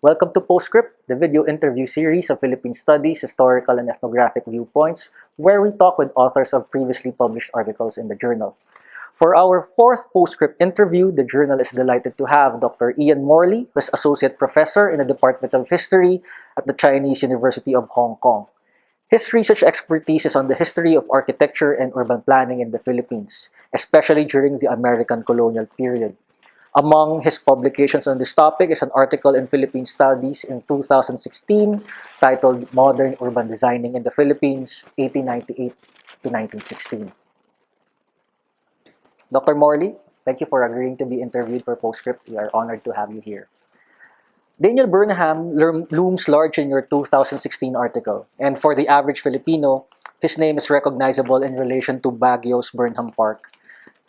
Welcome to Postscript, the video interview series of Philippine Studies, Historical and Ethnographic Viewpoints, where we talk with authors of previously published articles in the journal. For our fourth Postscript interview, the journal is delighted to have Dr. Ian Morley, who is Associate Professor in the Department of History at the Chinese University of Hong Kong. His research expertise is on the history of architecture and urban planning in the Philippines, especially during the American colonial period. Among his publications on this topic is an article in Philippine Studies in 2016 titled Modern Urban Designing in the Philippines, 1898 to 1916. Dr. Morley, thank you for agreeing to be interviewed for Postscript. We are honored to have you here. Daniel Burnham looms large in your 2016 article, and for the average Filipino, his name is recognizable in relation to Baguio's Burnham Park.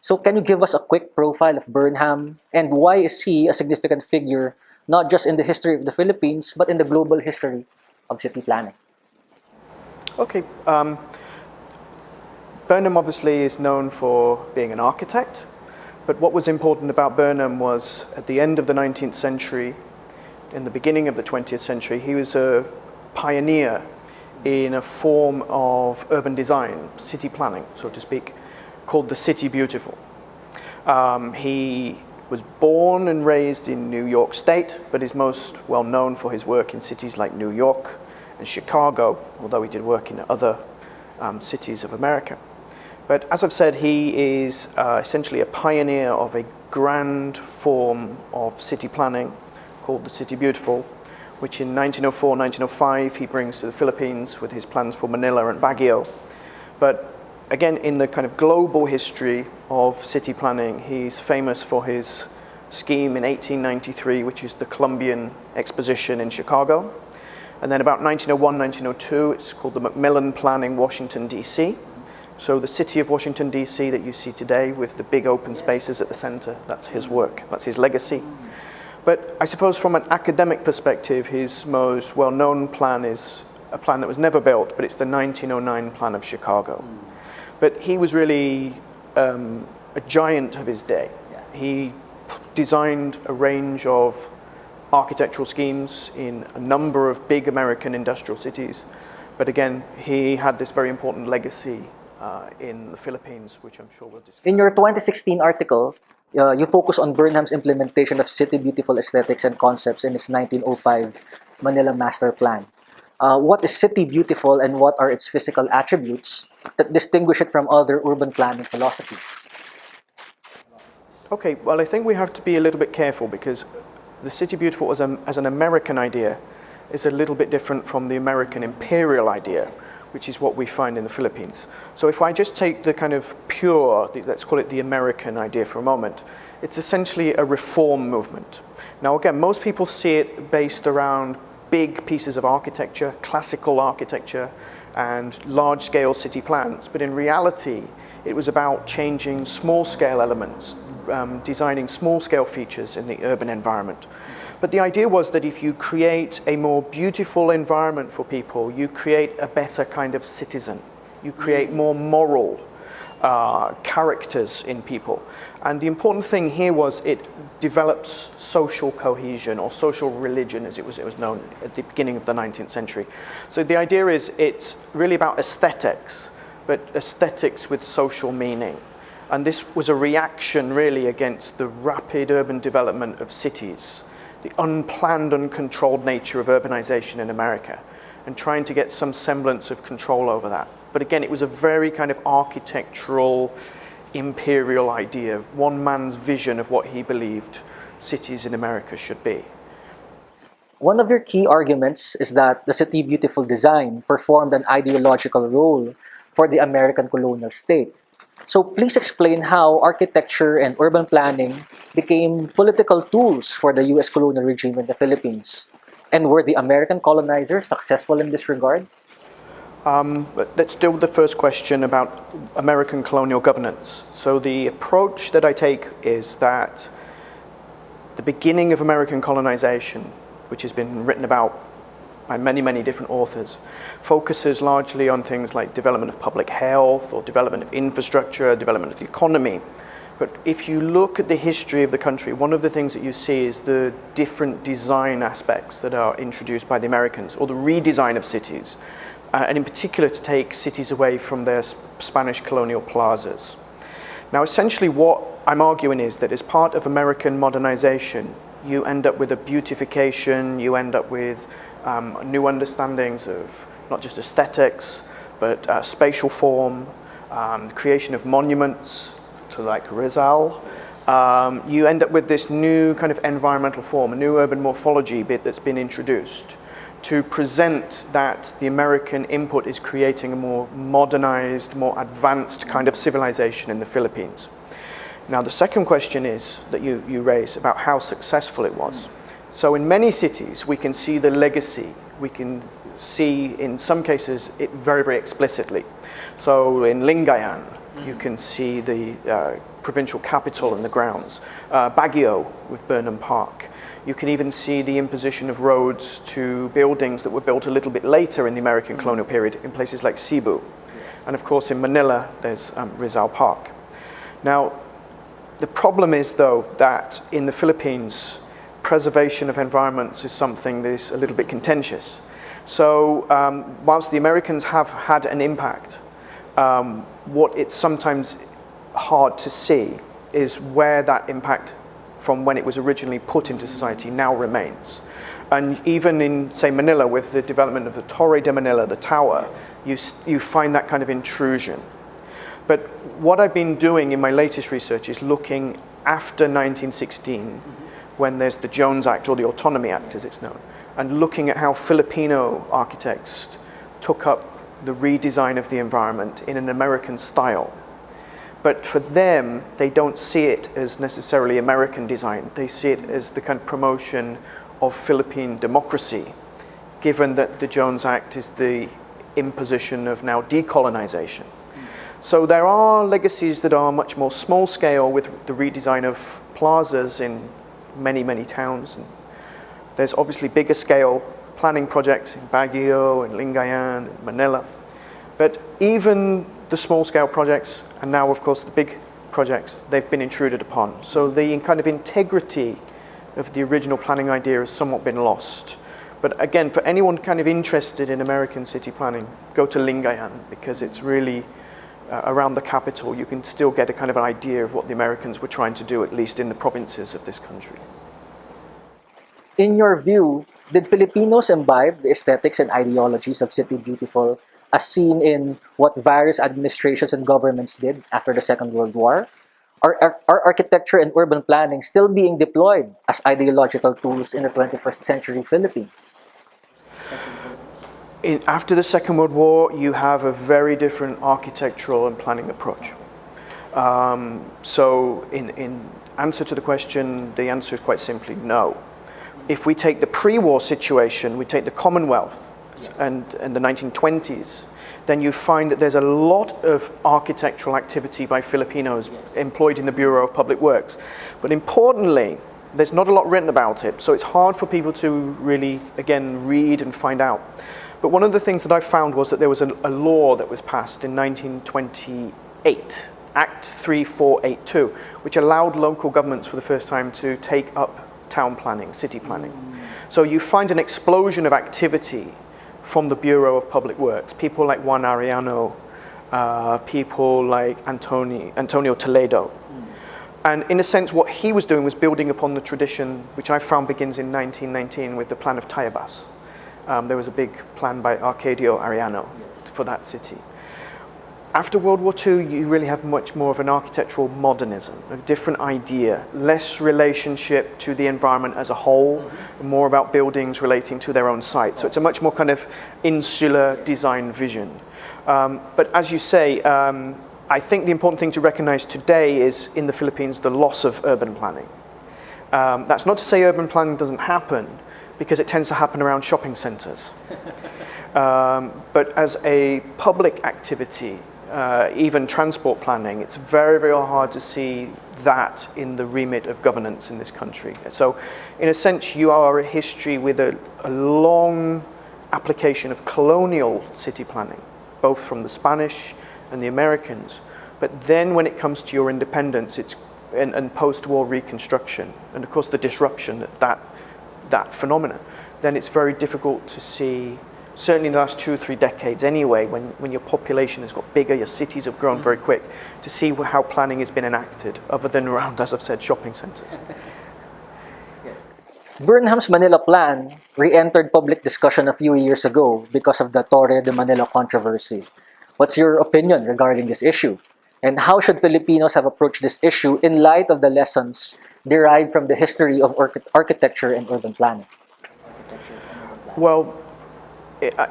So can you give us a quick profile of Burnham, and why is he a significant figure, not just in the history of the Philippines, but in the global history of city planning? Okay. Burnham obviously is known for being an architect, but what was important about Burnham was at the end of the 19th century, in the beginning of the 20th century, he was a pioneer in a form of urban design, city planning, so to speak, called the City Beautiful. He was born and raised in New York State, but is most well known for his work in cities like New York and Chicago, although he did work in other cities of America. But as I've said, he is essentially a pioneer of a grand form of city planning called the City Beautiful, which in 1904, 1905 he brings to the Philippines with his plans for Manila and Baguio. But again, in the kind of global history of city planning, he's famous for his scheme in 1893, which is the Columbian Exposition in Chicago. And then about 1901, 1902, it's called the Macmillan Plan in Washington, D.C. So the city of Washington, D.C. that you see today with the big open spaces at the center, that's his work, that's his legacy. But I suppose from an academic perspective, his most well-known plan is a plan that was never built, but it's the 1909 Plan of Chicago. But he was really a giant of his day. He designed a range of architectural schemes in a number of big American industrial cities. But again, he had this very important legacy in the Philippines, which I'm sure we'll discuss. In your 2016 article, you focus on Burnham's implementation of City Beautiful aesthetics and concepts in his 1905 Manila Master Plan. What is City Beautiful and what are its physical attributes that distinguish it from other urban planning philosophies? Okay, well, I think we have to be a little bit careful because the City Beautiful as an American idea is a little bit different from the American imperial idea, which is what we find in the Philippines. So if I just take the kind of pure, let's call it the American idea for a moment, it's essentially a reform movement. Now again, most people see it based around big pieces of architecture, classical architecture, and large-scale city plans. But in reality, it was about changing small-scale elements, designing small-scale features in the urban environment. But the idea was that if you create a more beautiful environment for people, you create a better kind of citizen. You create more moral characters in people. And the important thing here was it develops social cohesion or social religion, as it was known at the beginning of the 19th century. So the idea is it's really about aesthetics, but aesthetics with social meaning. And this was a reaction really against the rapid urban development of cities, the unplanned, uncontrolled nature of urbanization in America, and trying to get some semblance of control over that. But again, it was a very kind of architectural, imperial idea of one man's vision of what he believed cities in America should be. One of your key arguments is that the City Beautiful design performed an ideological role for the American colonial state. So please explain how architecture and urban planning became political tools for the U.S. colonial regime in the Philippines. And were the American colonizers successful in this regard? But let's deal with the first question about American colonial governance. So the approach that I take is that the beginning of American colonization, which has been written about by many, many different authors, focuses largely on things like development of public health or development of infrastructure, development of the economy. But if you look at the history of the country, one of the things that you see is the different design aspects that are introduced by the Americans, or the redesign of cities, and in particular to take cities away from their Spanish colonial plazas. Now, essentially what I'm arguing is that as part of American modernization, you end up with a beautification, you end up with new understandings of not just aesthetics, but spatial form, creation of monuments to like Rizal. You end up with this new kind of environmental form, a new urban morphology bit that's been introduced to present that the American input is creating a more modernized, more advanced kind of civilization in the Philippines. Now, the second question is that you raise about how successful it was. So in many cities, we can see the legacy. We can see, in some cases, it very, very explicitly. So in Lingayen, you can see the provincial capital and the grounds. Baguio with Burnham Park. You can even see the imposition of roads to buildings that were built a little bit later in the American colonial period in places like Cebu. And of course in Manila, there's Rizal Park. Now, the problem is though that in the Philippines, preservation of environments is something that is a little bit contentious. So whilst the Americans have had an impact, what it's sometimes hard to see is where that impact from when it was originally put into society now remains. And even in, say, Manila, with the development of the Torre de Manila, the tower, you find that kind of intrusion. But what I've been doing in my latest research is looking after 1916, when there's the Jones Act, or the Autonomy Act as it's known, and looking at how Filipino architects took up the redesign of the environment in an American style. But for them, they don't see it as necessarily American design. They see it as the kind of promotion of Philippine democracy, given that the Jones Act is the imposition of now decolonization. So there are legacies that are much more small scale with the redesign of plazas in many, many towns. And there's obviously bigger scale planning projects in Baguio and Lingayen and Manila. But even the small scale projects, and now of course the big projects, they've been intruded upon. So the kind of integrity of the original planning idea has somewhat been lost. But again, for anyone kind of interested in American city planning, go to Lingayen, because it's really around the capital, you can still get a kind of an idea of what the Americans were trying to do, at least in the provinces of this country. In your view, did Filipinos imbibe the aesthetics and ideologies of City Beautiful as seen in what various administrations and governments did after the Second World War? Are architecture and urban planning still being deployed as ideological tools in the 21st century Philippines? After the Second World War, you have a very different architectural and planning approach. So in answer to the question, the answer is quite simply no. If we take the pre-war situation, we take the Commonwealth and the 1920s, then you find that there's a lot of architectural activity by Filipinos employed in the Bureau of Public Works. But importantly, there's not a lot written about it, so it's hard for people to really, again, read and find out. But one of the things that I found was that there was a law that was passed in 1928, Act 3482, which allowed local governments for the first time to take up town planning, city planning. So you find an explosion of activity from the Bureau of Public Works. People like Juan Arellano, people like Antonio Toledo. And in a sense, what he was doing was building upon the tradition, which I found begins in 1919 with the Plan of Tayabas. There was a big plan by Arcadio Arellano for that city. After World War II, you really have much more of an architectural modernism, a different idea, less relationship to the environment as a whole, more about buildings relating to their own site. So it's a much more kind of insular design vision. But as you say, I think the important thing to recognize today is, in the Philippines, the loss of urban planning. That's not to say urban planning doesn't happen, because it tends to happen around shopping centers. But as a public activity, even transport planning, it's very, very hard to see that in the remit of governance in this country. So in a sense, you are a history with a long application of colonial city planning, both from the Spanish and the Americans. But then when it comes to your independence, it's and post-war reconstruction, and of course the disruption of that phenomena, then it's very difficult to see, certainly in the last 2 or 3 decades anyway, when your population has got bigger, your cities have grown very quick, to see how planning has been enacted, other than around, as I've said, shopping centres. Burnham's Manila Plan re-entered public discussion a few years ago because of the Torre de Manila controversy. What's your opinion regarding this issue? And how should Filipinos have approached this issue in light of the lessons derived from the history of architecture and urban planning? Well,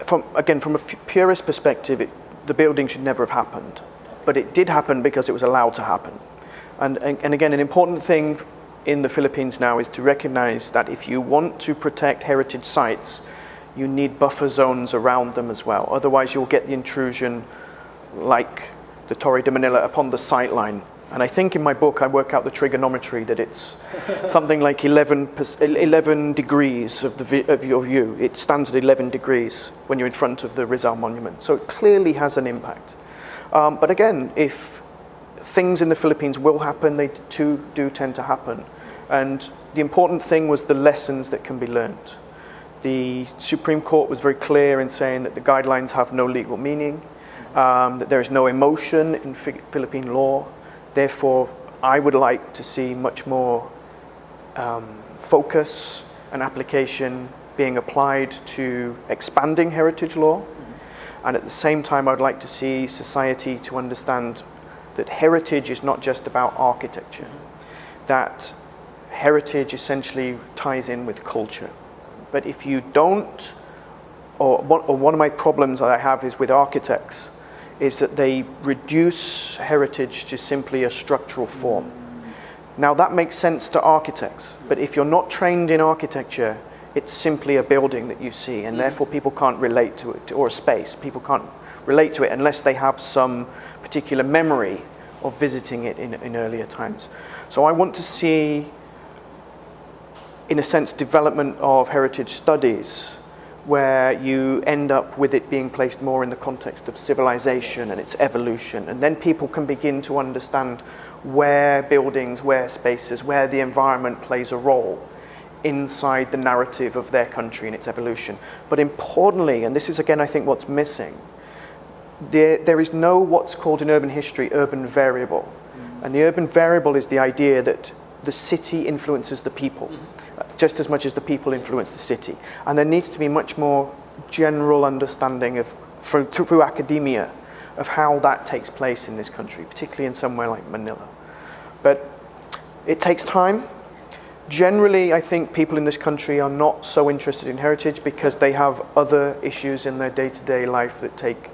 from a purist perspective, the building should never have happened. But it did happen because it was allowed to happen. And again, an important thing in the Philippines now is to recognize that if you want to protect heritage sites, you need buffer zones around them as well. Otherwise, you'll get the intrusion like the Torre de Manila upon the sightline. And I think in my book, I work out the trigonometry that it's something like 11 degrees of your view. It stands at 11 degrees when you're in front of the Rizal Monument. So it clearly has an impact. But again, if things in the Philippines will happen, they do tend to happen. And the important thing was the lessons that can be learned. The Supreme Court was very clear in saying that the guidelines have no legal meaning, that there is no emotion in Philippine law. Therefore, I would like to see much more focus and application being applied to expanding heritage law. And at the same time, I'd like to see society to understand that heritage is not just about architecture, that heritage essentially ties in with culture. But if you don't, or one of my problems that I have is with architects, is that they reduce heritage to simply a structural form. Now that makes sense to architects, but if you're not trained in architecture, it's simply a building that you see, and therefore people can't relate to it, or a space. People can't relate to it unless they have some particular memory of visiting it in earlier times. So I want to see, in a sense, development of heritage studies where you end up with it being placed more in the context of civilization and its evolution. And then people can begin to understand where buildings, where spaces, where the environment plays a role inside the narrative of their country and its evolution. But importantly, and this is again I think what's missing, there is no what's called in urban history urban variable. And the urban variable is the idea that the city influences the people just as much as the people influence the city. And there needs to be much more general understanding of, through academia, of how that takes place in this country, particularly in somewhere like Manila. But it takes time. Generally, I think people in this country are not so interested in heritage because they have other issues in their day-to-day life that take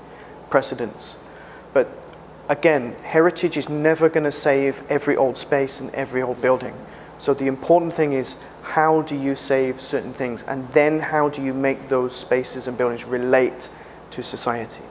precedence. But again, heritage is never going to save every old space and every old building. So the important thing is, how do you save certain things, and then how do you make those spaces and buildings relate to society?